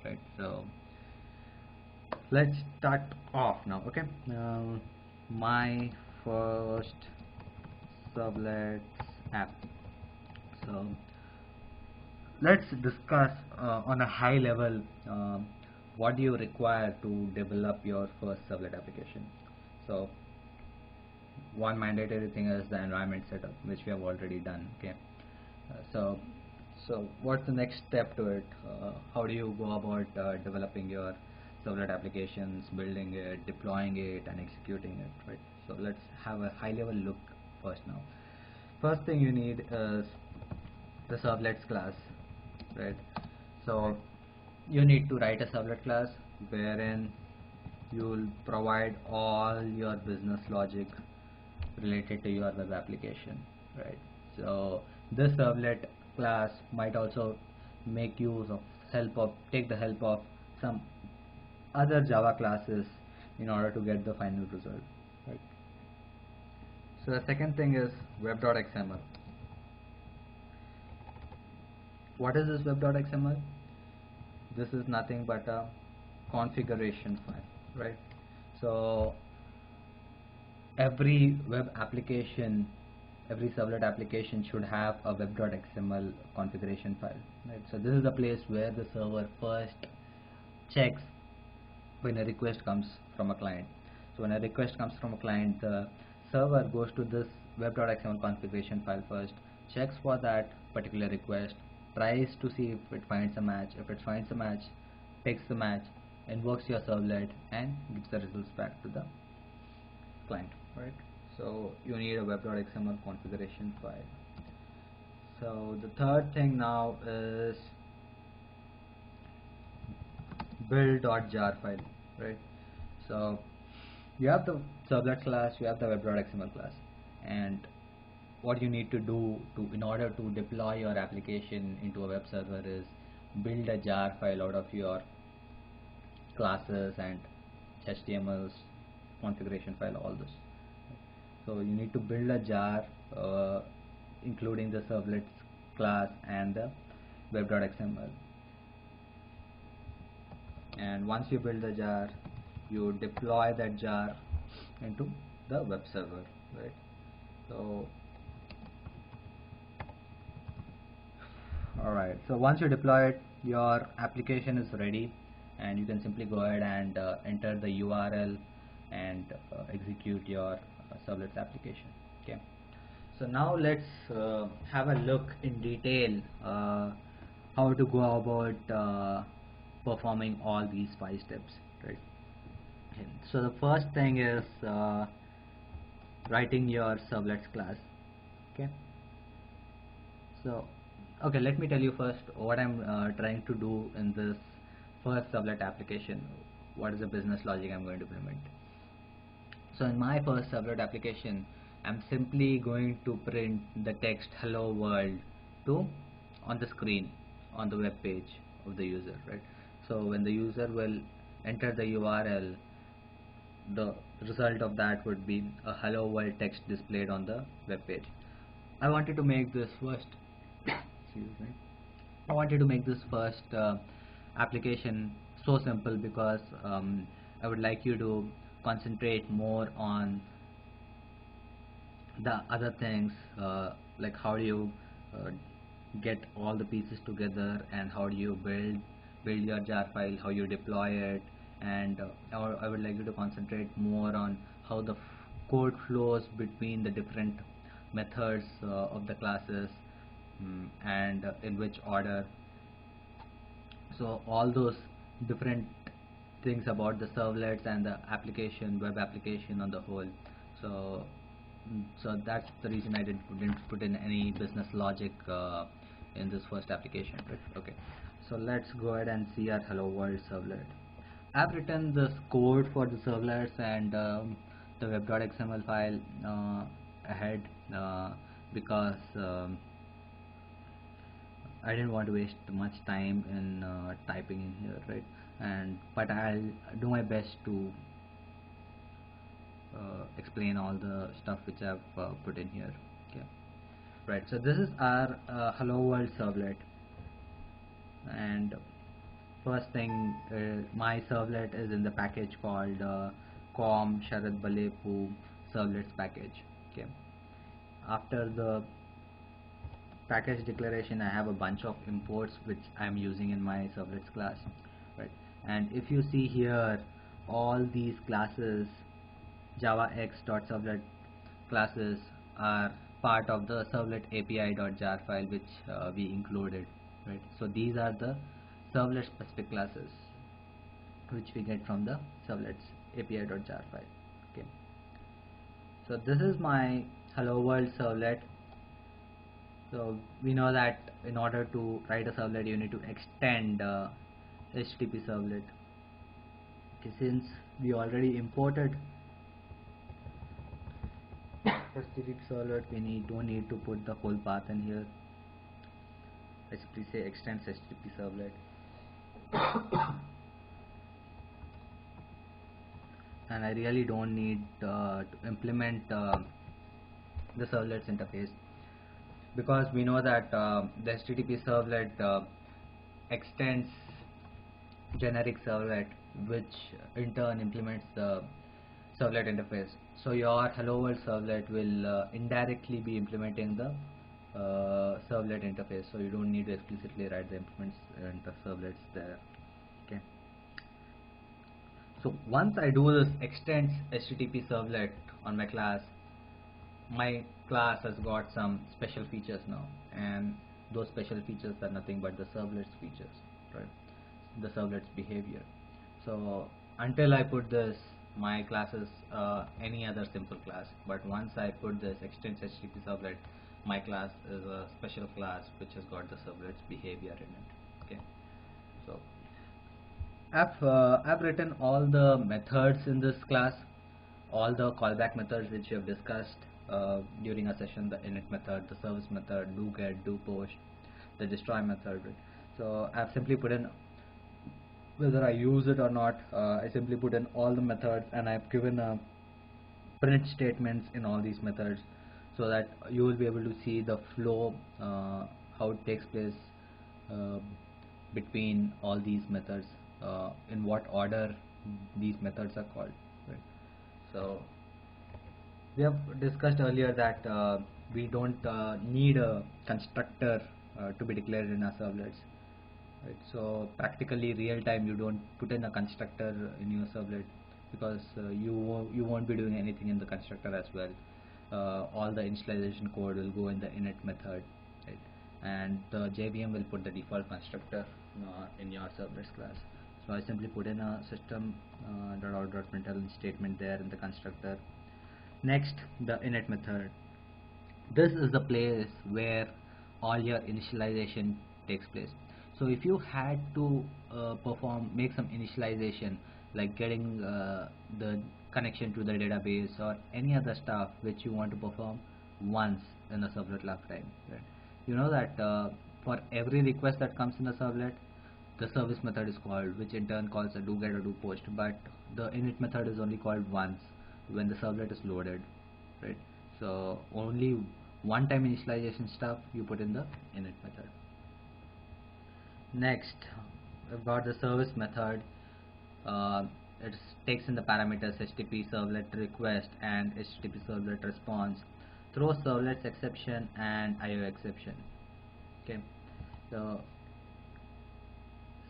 right? So let's start off now. Okay, my first servlets app. So let's discuss on a high level, what do you require to develop your first servlet application. So one mandatory thing is the environment setup, which we have already done. Okay, so what's the next step to it? How do you go about developing your servlet applications, building it, deploying it, and executing it, right? So let's have a high level look first now. First thing you need is the servlets class, right? So you need to write a servlet class wherein you'll provide all your business logic related to your web application, right? So this servlet class might also make use of take the help of some other Java classes in order to get the final result, right? So the second thing is web.xml. What is this web.xml? This is nothing but a configuration file, right? So every web application, every servlet application should have a web.xml configuration file, right? So this is the place where the server first checks when a request comes from a client. So when a request comes from a client, the server goes to this web.xml configuration file first, checks for that particular request, tries to see if it finds a match. If it finds a match, takes the match, invokes your servlet, and gives the results back to the client, right? So you need a web.xml configuration file. So the third thing now is build.jar file, right? So you have the servlet class, you have the web.xml class, and what you need to do in order to deploy your application into a web server is build a jar file out of your classes and HTMLs, configuration file, all this. So you need to build a jar including the servlets class and the web.xml. And once you build the jar, you deploy that jar into the web server, right? So alright, so once you deploy it, your application is ready, and you can simply go ahead and enter the URL and execute your servlets application. Okay, so now let's have a look in detail how to go about performing all these 5 steps, right? Okay. So the first thing is writing your servlets class. Okay, so okay, let me tell you first what I'm trying to do in this first servlet application. What is the business logic I'm going to implement? So in my first servlet application, I'm simply going to print the text hello world to on the screen on the web page of the user, right? So when the user will enter the URL, the result of that would be a hello world text displayed on the web page. I wanted to make this first excuse me, I wanted to make this first application so simple because I would like you to concentrate more on the other things, like how do you uh, get all the pieces together, and how do you build your jar file, how you deploy it, and I would like you to concentrate more on how the code flows between the different methods of the classes, and in which order. So all those different things about the servlets and the application, web application on the whole. So so that's the reason I didn't put in any business logic in this first application, right? Okay, so let's go ahead and see our hello world servlet. I've written this code for the servlets and the web.xml file ahead because I didn't want to waste much time in typing in here, right? And but I'll do my best to explain all the stuff which I've put in here. Okay, right. So this is our hello world servlet, and first thing, my servlet is in the package called com Sharad Balepu servlets package. Okay. After the package declaration, I have a bunch of imports which I'm using in my servlets class, right? And if you see here, all these classes, Java X.servlet classes, are part of the servlet API.jar file which we included, right? So these are the servlet specific classes which we get from the servlets API.jar file. Okay. So this is my hello world servlet. So we know that in order to write a servlet, you need to extend HTTP servlet. Okay, since we already imported HTTP servlet, we don't need to put the whole path in here. I simply say extends HTTP servlet. And I really don't need to implement the servlets interface, because we know that the HTTP servlet extends generic servlet, which in turn implements the servlet interface. So your hello world servlet will indirectly be implementing the servlet interface, so you don't need to explicitly write the implements and the servlets there. Okay. So once I do this extends HTTP servlet on my class has got some special features now, and those special features are nothing but the servlet's features, right? The servlet's behavior. So until I put this, my class is any other simple class, but once I put this extends HTTP servlet, my class is a special class which has got the servlet's behavior in it. Okay. So I've written all the methods in this class, all the callback methods which we have discussed during a session: the init method, the service method, do get, do post, the destroy method. Right? So I've simply put in, whether I use it or not, I simply put in all the methods, and I've given print statements in all these methods, so that you will be able to see the flow, how it takes place uh, between all these methods, in what order these methods are called, right? So we have discussed earlier that we don't need a constructor to be declared in our servlets, right? So practically real time you don't put in a constructor in your servlet, because you won't be doing anything in the constructor as well. All the initialization code will go in the init method, right? And the JVM will put the default constructor in your servlets class. So I simply put in a system .out.println statement there in the constructor. Next, the init method. This is the place where all your initialization takes place. So if you had to make some initialization, like getting the connection to the database or any other stuff which you want to perform once in a servlet lifetime, right? You know that for every request that comes in a servlet, the service method is called, which in turn calls a do get or do post, but the init method is only called once when the servlet is loaded, right? So only one time initialization stuff you put in the init method. Next, we've got the service method. It takes in the parameters HTTP servlet request and HTTP servlet response, throws servlets exception and IO exception. Okay, so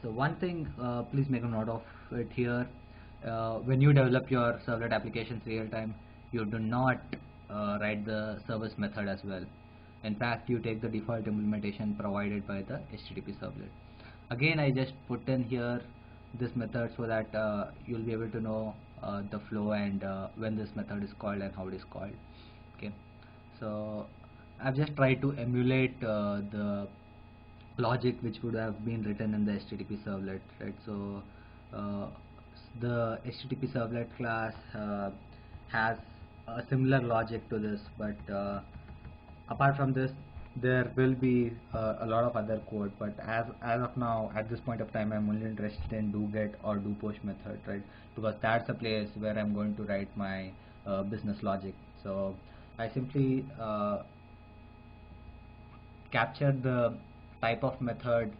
one thing, please make a note of it here. When you develop your servlet applications real time, you do not write the service method as well. In fact, you take the default implementation provided by the HTTP servlet. Again, I just put in here this method so that you'll be able to know the flow and when this method is called and how it is called. Okay, so I've just tried to emulate the logic which would have been written in the HTTP servlet, right? So the HTTP servlet class has a similar logic to this, but apart from this, there will be a lot of other code. But as of now, at this point of time, I'm only interested in do get or do push method, right? Because that's a place where I'm going to write my business logic. So I simply capture the type of method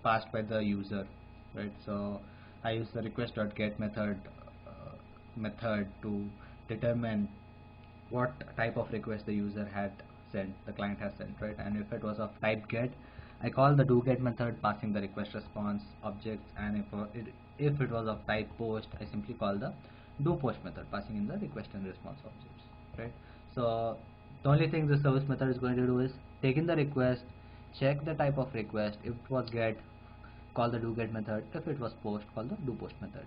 passed by the user, right? So I use the request.get method to determine what type of request the user had sent, the client has sent, right? And if it was of type get, I call the doGet method passing the request response objects, and if it was of type post, I simply call the doPost method passing in the request and response objects, right? So the only thing the service method is going to do is take in the request, check the type of request. If it was get, call the doGet method. If it was post, call the doPost method.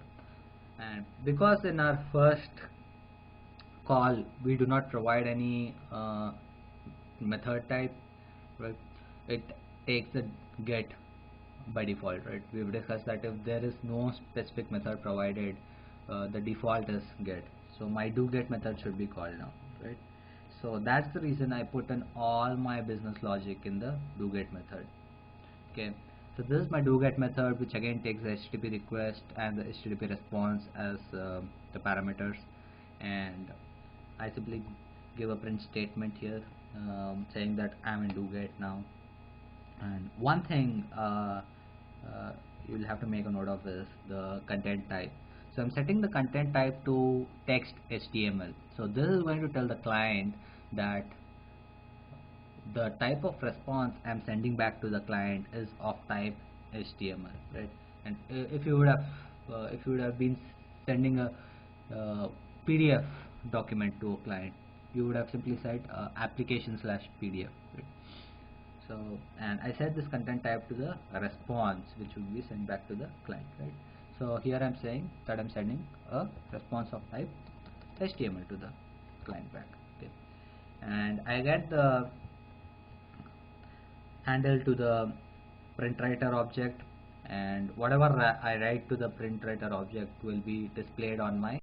And because in our first call we do not provide any method type, right, it takes the get by default, right? We've discussed that if there is no specific method provided, the default is get. So my do get method should be called now, right? So that's the reason I put in all my business logic in the do get method. Okay, so this is my do get method, which again takes the HTTP request and the HTTP response as the parameters, and I simply give a print statement here, saying that I'm in do get now. And one thing you'll have to make a note of is the content type. So I'm setting the content type to text HTML. So this is going to tell the client that the type of response I'm sending back to the client is of type HTML, right? And if you would have been sending a PDF document to a client, you would have simply said application/PDF, right? So, and I set this content type to the response, which will be sent back to the client, right? So here I'm saying that I'm sending a response of type HTML to the client back. Okay, and I get the handle to the print writer object, and whatever I write to the print writer object will be displayed on my